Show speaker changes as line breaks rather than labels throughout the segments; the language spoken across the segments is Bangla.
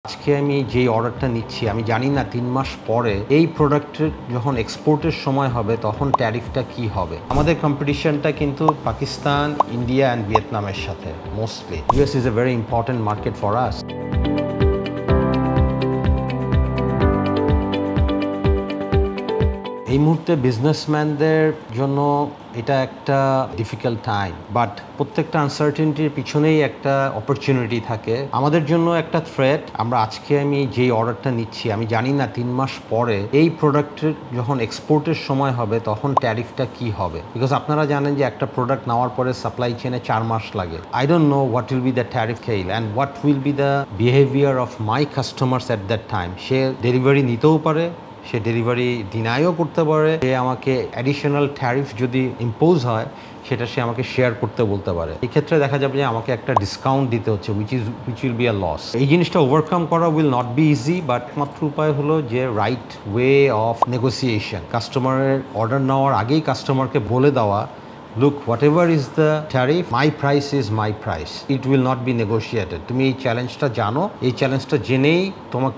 আজকে আমি যেই অর্ডারটা নিচ্ছি আমি জানি না ৩ মাস পরে এই প্রোডাক্টের যখন এক্সপোর্টের সময় হবে তখন ট্যারিফটা কি হবে। আমাদের কম্পিটিশনটা কিন্তু পাকিস্তান, ইন্ডিয়া অ্যান্ড ভিয়েতনামের সাথে mostly. US is a very important market for আস। এই মুহূর্তে বিজনেসম্যানদের জন্য এটা একটা ডিফিকাল্ট টাইম, বাট প্রত্যেকটা আনসার্টেনিটির পিছনেই একটা অপরচুনিটি থাকে। আমাদের জন্য একটা থ্রেট। আজকে আমি যেই অর্ডারটা নিচ্ছি আমি জানি না ৩ মাস পরে এই প্রোডাক্টের যখন এক্সপোর্টের সময় হবে তখন ট্যারিফটা কি হবে। বিকজ আপনারা জানেন যে একটা প্রোডাক্ট নেওয়ার পরে সাপ্লাই চেনে ৪ মাস লাগে। I don't know what will be the tariff scale and what will be the behaviour of my customers at that time. Say delivery নিতেও পারে, সে ডেলিভারি ডিনাইও করতে পারে, সে আমাকে অ্যাডিশনাল ট্যারিফ যদি ইম্পোজ হয় সেটা সে আমাকে শেয়ার করতে বলতে পারে। এই ক্ষেত্রে দেখা যাবে যে আমাকে একটা ডিসকাউন্ট দিতে হচ্ছে which will be a loss. এই জিনিসটা ওভারকাম করা will not be easy, but একমাত্র উপায় হলো যে রাইট ওয়ে অফ নেগোসিয়েশন। কাস্টমারের অর্ডার নেওয়ার আগেই কাস্টমারকে বলে দেওয়া, look, whatever is the tariff, my price is my price, it will not be negotiated. তুমি এই চ্যালেঞ্জটা জানো, এই চ্যালেঞ্জটা জেনেই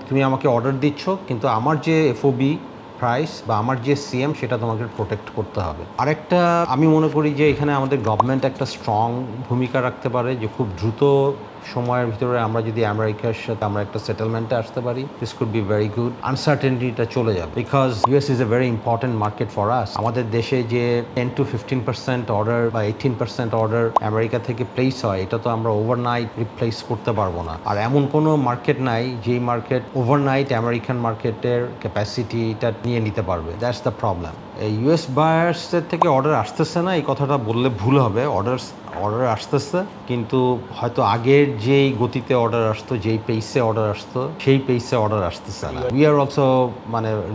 তুমি আমাকে অর্ডার দিচ্ছ, কিন্তু আমার যে এফওবি প্রাইস বা আমার যে সিএম সেটা তোমাকে প্রোটেক্ট করতে হবে। আরেকটা আমি মনে করি যে এখানে আমাদের গভর্নমেন্ট একটা স্ট্রং ভূমিকা রাখতে পারে, যে খুব দ্রুত সময়ের ভিতরে আমরা যদি আমেরিকার সাথে আমরা একটা সেটেলমেন্টে আসতে পারি, this could be very good. আনসার্টেনিটিটা চলে যাবে, because US is a very important market for us. আমাদের দেশে যে 10 to 15% অর্ডার বা 18% অর্ডার আমেরিকা থেকে প্লেস হয়, এটা তো আমরা ওভারনাইট রিপ্লেস করতে পারবো না। আর এমন কোনো মার্কেট নাই যেই মার্কেট ওভারনাইট আমেরিকান মার্কেটের ক্যাপাসিটিটা নিয়ে নিতে পারবে। That's the problem. এই ইউএস বায়ার্সের থেকে অর্ডার আসতেছে না, এই কথাটা বললে ভুল হবে। অর্ডার আসতেছে, কিন্তু হয়তো আগের যেই গতিতে অর্ডার আসতো, যেই পেসে অর্ডার আসতো, সেই পেসে অর্ডার আসতেছে না। We are also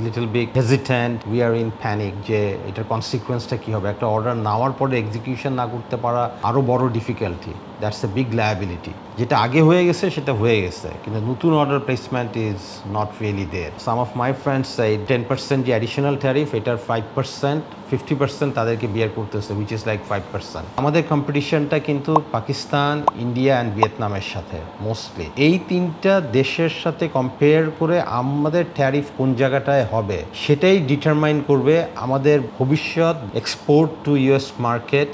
little big hesitant, we are in panic যে এটার কনসিকুয়েন্সটা কী হবে। একটা অর্ডার নেওয়ার পরে এক্সিকিউশন না করতে পারা আরও বড় difficulty. That's a big liability. যেটা আগে হয়ে গেছে সেটা হয়ে গেছে, কিন্তু নতুন order placement is not really there. Some of my friends এই 10% যে অ্যাডিশনাল ট্যারিফ, এটার 5%, 50% তাদেরকে বিয়ার করতেছে, উইচ ইজ লাইক 5%। আমাদের কম্পিটিশনটা কিন্তু পাকিস্তান, ইন্ডিয়া অ্যান্ড ভিয়েতনামের সাথে মোস্টলি। এই তিনটা দেশের সাথে কম্পেয়ার করে আমাদের ট্যারিফ কোন জায়গাটায় হবে সেটাই ডিটারমাইন করবে আমাদের ভবিষ্যৎ এক্সপোর্ট টু ইউএস মার্কেট